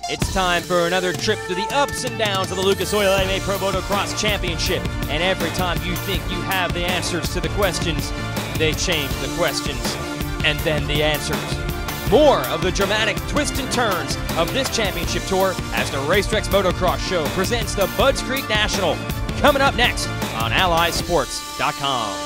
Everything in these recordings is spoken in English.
It's time for another trip through the ups and downs of the Lucas Oil AMA Pro Motocross Championship. And every time you think you have the answers to the questions, they change the questions and then the answers. More of the dramatic twists and turns of this championship tour as the Racetracks Motocross Show presents the Budds Creek National. Coming up next on AlliSports.com.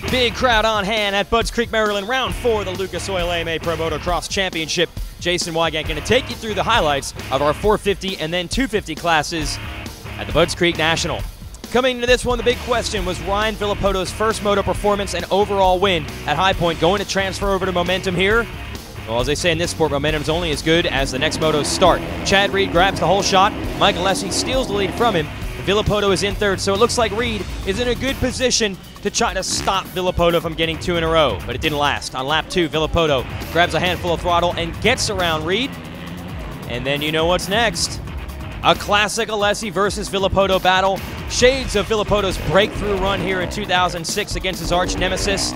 Big crowd on hand at Budds Creek, Maryland, round 4 of the Lucas Oil AMA Pro Motocross Championship. Jason Weigandt going to take you through the highlights of our 450 and then 250 classes at the Budds Creek National. Coming into this one, the big question was Ryan Villopoto's first moto performance and overall win at High Point going to transfer over to momentum here? Well, as they say in this sport, momentum's only as good as the next motos start. Chad Reed grabs the whole shot. Mike Alessi steals the lead from him. Villopoto is in third, so it looks like Reed is in a good position to try to stop Villopoto from getting 2 in a row, but it didn't last. On lap 2, Villopoto grabs a handful of throttle and gets around Reed. And then you know what's next. A classic Alessi versus Villopoto battle. Shades of Villopoto's breakthrough run here in 2006 against his arch nemesis.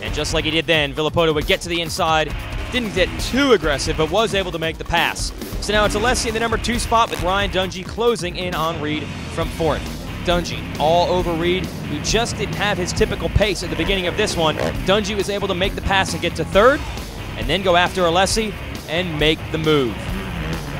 And just like he did then, Villopoto would get to the inside. Didn't get too aggressive, but was able to make the pass. So now it's Alessi in the number 2 spot with Ryan Dungey closing in on Reed from 4th. Dungey all over Reed, who just didn't have his typical pace at the beginning of this one. Dungey was able to make the pass and get to 3rd, and then go after Alessi and make the move.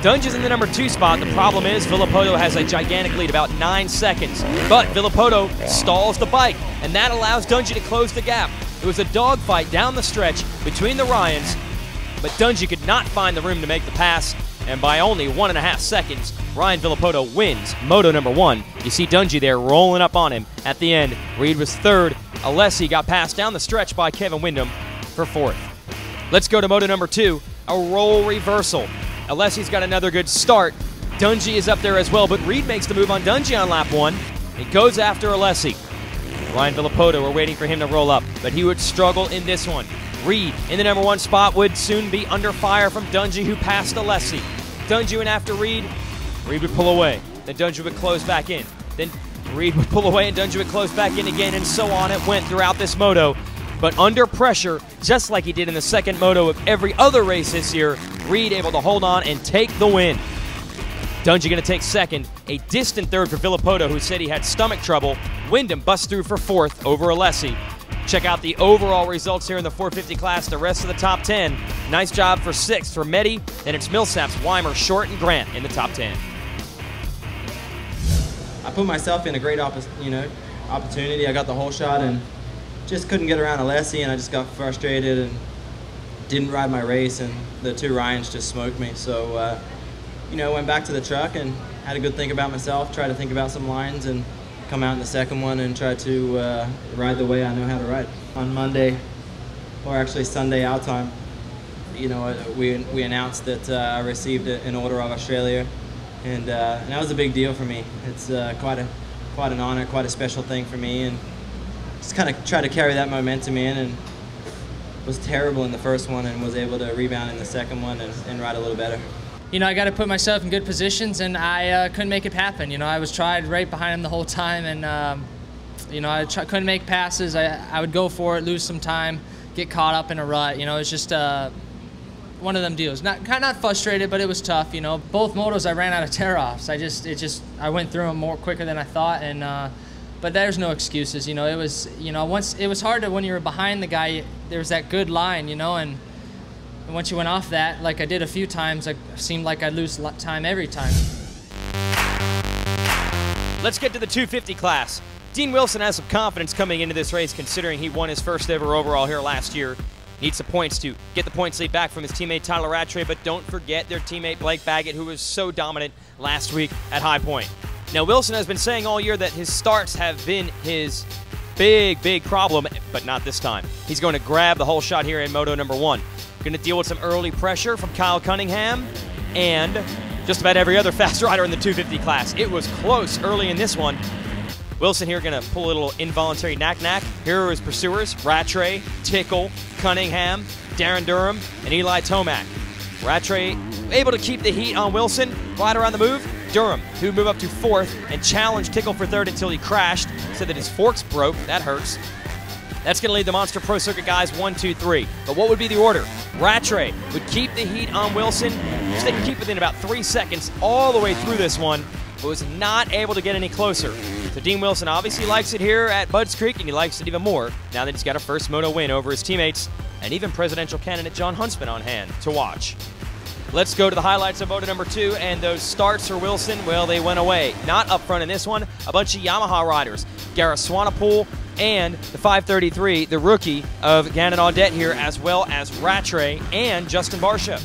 Dungey's in the number 2 spot. The problem is Villopoto has a gigantic lead, about 9 seconds. But Villopoto stalls the bike, and that allows Dungey to close the gap. It was a dogfight down the stretch between the Ryans, but Dungey could not find the room to make the pass, and by only 1.5 seconds, Ryan Villopoto wins Moto number 1. You see Dungey there rolling up on him at the end. Reed was 3rd. Alessi got passed down the stretch by Kevin Windham for 4th. Let's go to Moto number 2, a role reversal. Alessi's got another good start. Dungey is up there as well, but Reed makes the move on Dungey on lap 1. It goes after Alessi. Ryan Villopoto were waiting for him to roll up, but he would struggle in this one. Reed in the number 1 spot would soon be under fire from Dungey, who passed Alessi. Dungey went after Reed. Reed would pull away. Then Dungey would close back in. Then Reed would pull away and Dungey would close back in again, and so on it went throughout this moto. But under pressure, just like he did in the second moto of every other race this year, Reed able to hold on and take the win. Dungey going to take 2nd, a distant 3rd for Villopoto, who said he had stomach trouble. Windham busts through for 4th over Alessi. Check out the overall results here in the 450 class, the rest of the top 10. Nice job for 6th for Meddy, then it's Millsaps, Weimer, Short, and Grant in the top 10. I put myself in a great opportunity. I got the whole shot and just couldn't get around Alessi, and I just got frustrated and didn't ride my race, and the 2 Ryans just smoked me. So, went back to the truck and had a good think about myself, tried to think about some lines, and come out in the second one and try to ride the way I know how to ride. On Monday, or actually Sunday our time, we announced that I received an Order of Australia, and that was a big deal for me. It's quite an honor, quite a special thing for me, and just kind of tried to carry that momentum in, and was terrible in the first one and was able to rebound in the second one and ride a little better. I got to put myself in good positions, and I couldn't make it happen. I was tried right behind him the whole time, and I couldn't make passes. I would go for it, lose some time, get caught up in a rut. It's just one of them deals. Not frustrated, but it was tough. Both motos I ran out of tear-offs. I went through them more quicker than I thought, and but there's no excuses. It was once it was hard to, when you were behind the guy, there was that good line, and once you went off that, like I did a few times, it seemed like I'd lose time every time. Let's get to the 250 class. Dean Wilson has some confidence coming into this race, considering he won his first ever overall here last year. Needs some points to get the points lead back from his teammate Tyla Rattray, but don't forget their teammate Blake Baggett, who was so dominant last week at High Point. Now, Wilson has been saying all year that his starts have been his big, big problem, but not this time. He's going to grab the whole shot here in Moto number 1. Going to deal with some early pressure from Kyle Cunningham and just about every other fast rider in the 250 class. It was close early in this one. Wilson here going to pull a little involuntary knack-knack. Here are his pursuers, Rattray, Tickle, Cunningham, Darren Durham, and Eli Tomac. Rattray able to keep the heat on Wilson, right around the move. Durham, who moved up to 4th and challenged Tickle for 3rd until he crashed, said that his forks broke. That hurts. That's going to leave the Monster Pro Circuit guys 1, 2, 3. But what would be the order? Rattray would keep the heat on Wilson, so they can keep within about 3 seconds all the way through this one, but was not able to get any closer. So Dean Wilson obviously likes it here at Budds Creek, and he likes it even more now that he's got a first moto win over his teammates, and even presidential candidate John Huntsman on hand to watch. Let's go to the highlights of moto number 2, and those starts for Wilson, well, they went away. Not up front in this one, a bunch of Yamaha riders. Gareth Swanepoel and the 533, the rookie of Gannon Audette here, as well as Rattray and Justin Barcia.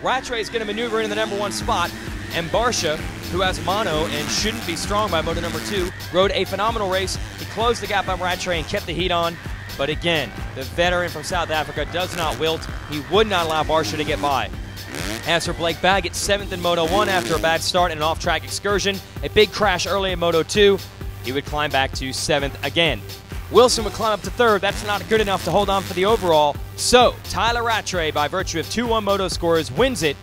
Rattray is going to maneuver into the number 1 spot, and Barcia, who has mono and shouldn't be strong by moto number 2, rode a phenomenal race. He closed the gap on Rattray and kept the heat on. But again, the veteran from South Africa does not wilt. He would not allow Barcia to get by. As for Blake Baggett, 7th in Moto 1 after a bad start and an off-track excursion. A big crash early in Moto 2. He would climb back to 7th again. Wilson would climb up to 3rd. That's not good enough to hold on for the overall. So, Tyla Rattray, by virtue of 2-1 Moto scores, wins it.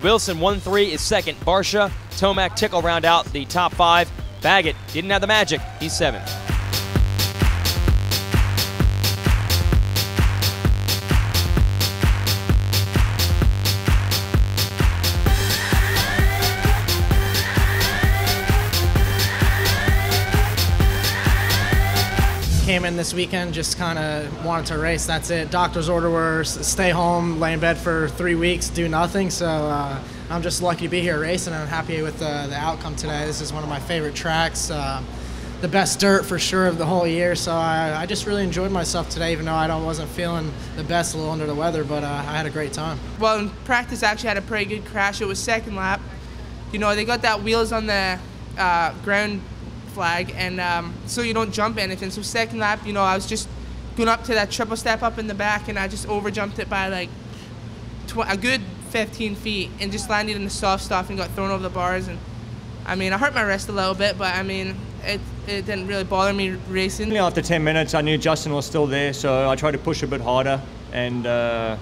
Wilson 1-3 is 2nd. Barcia, Tomac, Tickle round out the top 5. Baggett didn't have the magic. He's 7th. Came in this weekend, just kind of wanted to race. That's it. Doctor's order was stay home, lay in bed for 3 weeks, do nothing. So I'm just lucky to be here racing, and I'm happy with the outcome today. This is one of my favorite tracks, the best dirt for sure of the whole year. So I just really enjoyed myself today, even though I wasn't feeling the best, a little under the weather, but I had a great time. Well, in practice, I actually had a pretty good crash. It was 2nd lap. You know, they got that wheels on the ground flag, and so you don't jump anything. So 2nd lap, you know, I was just going up to that triple step up in the back, and I just overjumped it by like a good 15 feet and just landed in the soft stuff and got thrown over the bars. And I mean, I hurt my wrist a little bit, but I mean, it didn't really bother me racing. After 10 minutes, I knew Justin was still there, so I tried to push a bit harder, and I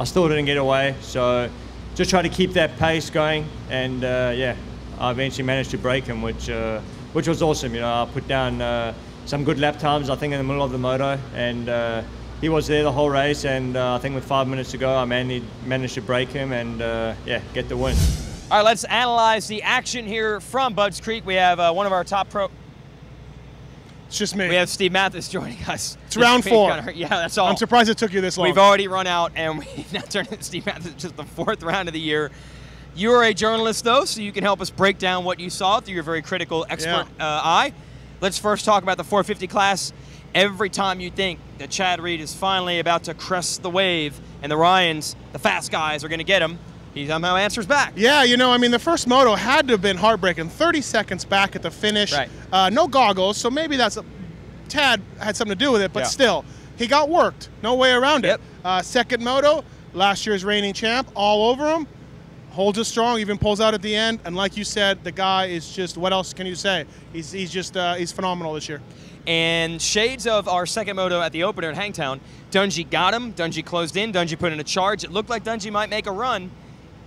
still didn't get away. So just try to keep that pace going, and yeah, I eventually managed to break him, which was awesome. You know, I put down some good lap times, I think, in the middle of the moto, and he was there the whole race, and I think with 5 minutes to go, I managed to break him and yeah, get the win. All right, let's analyze the action here from Budds Creek. We have one of our top pro. It's just me. We have Steve Matthes joining us. It's round 4. Yeah, that's all. I'm surprised it took you this long. We've already run out, and we now turn to Steve Matthes, just the 4th round of the year. You are a journalist, though, so you can help us break down what you saw through your very critical expert eye. Let's first talk about the 450 class. Every time you think that Chad Reed is finally about to crest the wave and the Ryans, the fast guys, are going to get him, he somehow answers back. Yeah, you know, I mean, the first moto had to have been heartbreaking. 30 seconds back at the finish. Right. No goggles, so maybe Tad had something to do with it, but still, he got worked. No way around it. 2nd moto, last year's reigning champ, all over him. Holds it strong, even pulls out at the end, and like you said, the guy is just, what else can you say? He's phenomenal this year. And shades of our 2nd moto at the opener in Hangtown, Dungey got him, Dungey closed in, Dungey put in a charge. It looked like Dungey might make a run.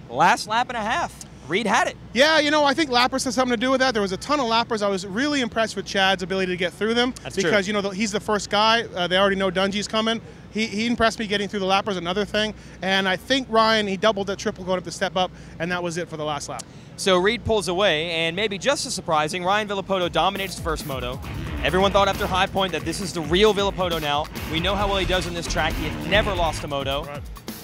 Last lap and a half, Reed had it. Yeah, you know, I think lappers has something to do with that. There was a ton of lappers. I was really impressed with Chad's ability to get through them. That's because, true. You know, he's the first guy. They already know Dungey's coming. He impressed me getting through the lappers, another thing. And I think Ryan, he doubled that triple going up the step up, and that was it for the last lap. So Reed pulls away, and maybe just as surprising, Ryan Villopoto dominates the first moto. Everyone thought after High Point that this is the real Villopoto now. We know how well he does in this track. He had never lost a moto. Right.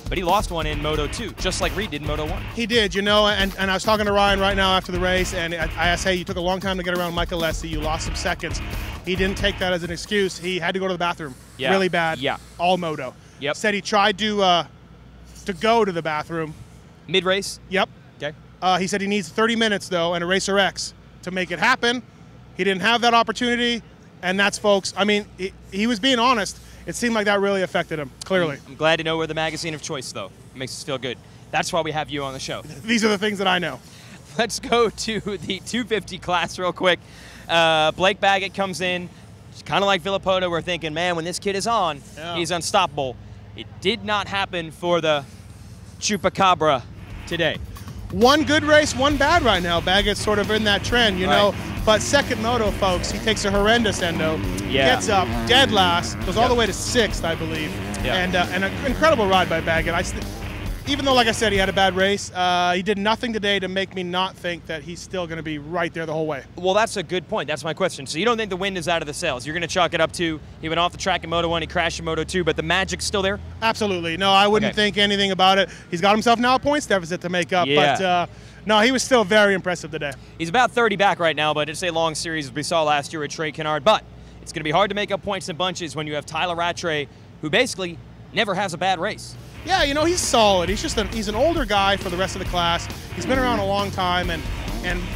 But he lost one in Moto 2, just like Reed did in Moto 1. He did, you know, and I was talking to Ryan right now after the race, and I asked, hey, you took a long time to get around Mike Alessi. You lost some seconds. He didn't take that as an excuse. He had to go to the bathroom really bad all moto. Yep. Said he tried to go to the bathroom. Mid-race? Yep. Okay. He said he needs 30 minutes, though, and a Racer X to make it happen. He didn't have that opportunity. And that's, folks, I mean, he was being honest. It seemed like that really affected him, clearly. I'm glad to know we're the magazine of choice, though. It makes us feel good. That's why we have you on the show. These are the things that I know. Let's go to the 250 class real quick. Blake Baggett comes in. Kind of like Villopoto, we're thinking, man, when this kid is on, he's unstoppable. It did not happen for the Chupacabra today. One good race, one bad right now. Baggett's sort of in that trend, you know. But second moto, folks, he takes a horrendous endo. Gets up dead last, goes all the way to 6th, I believe. And an incredible ride by Baggett. Even though, like I said, he had a bad race, he did nothing today to make me not think that he's still going to be right there the whole way. Well, that's a good point. That's my question. So you don't think the wind is out of the sails? You're going to chalk it up to he went off the track in Moto 1, he crashed in Moto 2, but the magic's still there? Absolutely. No, I wouldn't think anything about it. He's got himself now a points deficit to make up. But no, he was still very impressive today. He's about 30 back right now, but it's a long series as we saw last year with Trey Kennard. But it's going to be hard to make up points in bunches when you have Tyla Rattray, who basically never has a bad race. Yeah, you know, he's solid. He's an older guy for the rest of the class. He's been around a long time, and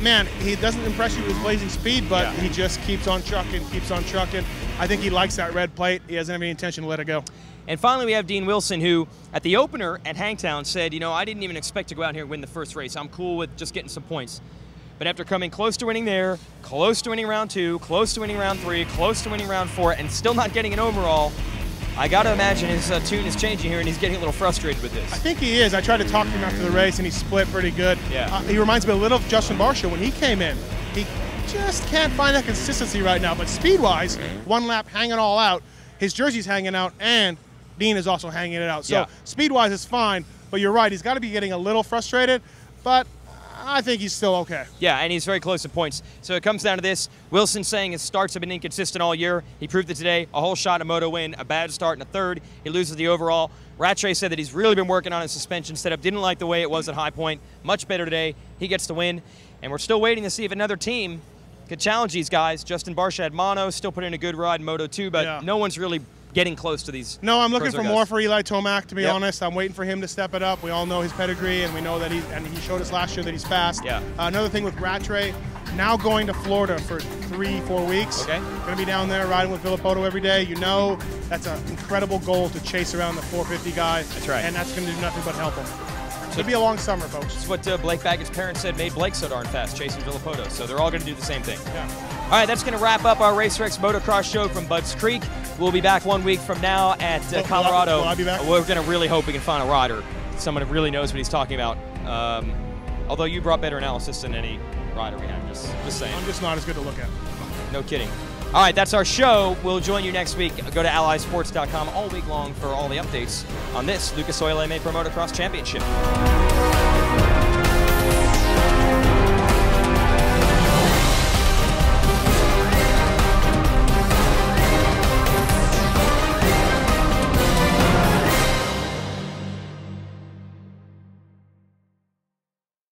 man, he doesn't impress you with his blazing speed, but he just keeps on trucking, keeps on trucking. I think he likes that red plate. He doesn't have any intention to let it go. And finally, we have Dean Wilson, who at the opener at Hangtown said, you know, I didn't even expect to go out here and win the first race. I'm cool with just getting some points. But after coming close to winning there, close to winning round 2, close to winning round 3, close to winning round 4, and still not getting an overall, I got to imagine his tune is changing here, and he's getting a little frustrated with this. I think he is. I tried to talk to him after the race, and he split pretty good. Yeah. He reminds me a little of Justin Barcia when he came in. He just can't find that consistency right now. But speed-wise, one lap hanging all out. His jersey's hanging out, and Dean is also hanging it out. So speed-wise, it's fine. But you're right. He's got to be getting a little frustrated. But I think he's still okay. Yeah, and he's very close to points. So it comes down to this. Wilson saying his starts have been inconsistent all year. He proved it today. A whole shot, a moto win, a bad start in a third. He loses the overall. Rattray said that he's really been working on his suspension setup. Didn't like the way it was at High Point. Much better today. He gets the win. And we're still waiting to see if another team could challenge these guys. Justin Barcia had mono, still put in a good ride in Moto 2, but no one's really getting close to these. No, I'm looking for more for Eli Tomac, to be honest. I'm waiting for him to step it up. We all know his pedigree, and we know that he showed us last year that he's fast. Another thing with Rattray, now going to Florida for 3-4 weeks. Going to be down there riding with Villopoto every day. You know that's an incredible goal to chase around the 450 guy. That's right. And that's going to do nothing but help him. It'll be a long summer, folks. That's what Blake Baggett's parents said made Blake so darn fast, chasing Villopoto. So they're all going to do the same thing. All right, that's going to wrap up our RacerX Motocross show from Budds Creek. We'll be back 1 week from now at Colorado. Will I be back? We're going to really hope we can find a rider, someone who really knows what he's talking about. Although you brought better analysis than any rider we have, just saying. I'm just not as good to look at. No kidding. All right, that's our show. We'll join you next week. Go to allysports.com all week long for all the updates on this Lucas Oil Pro Motocross Championship.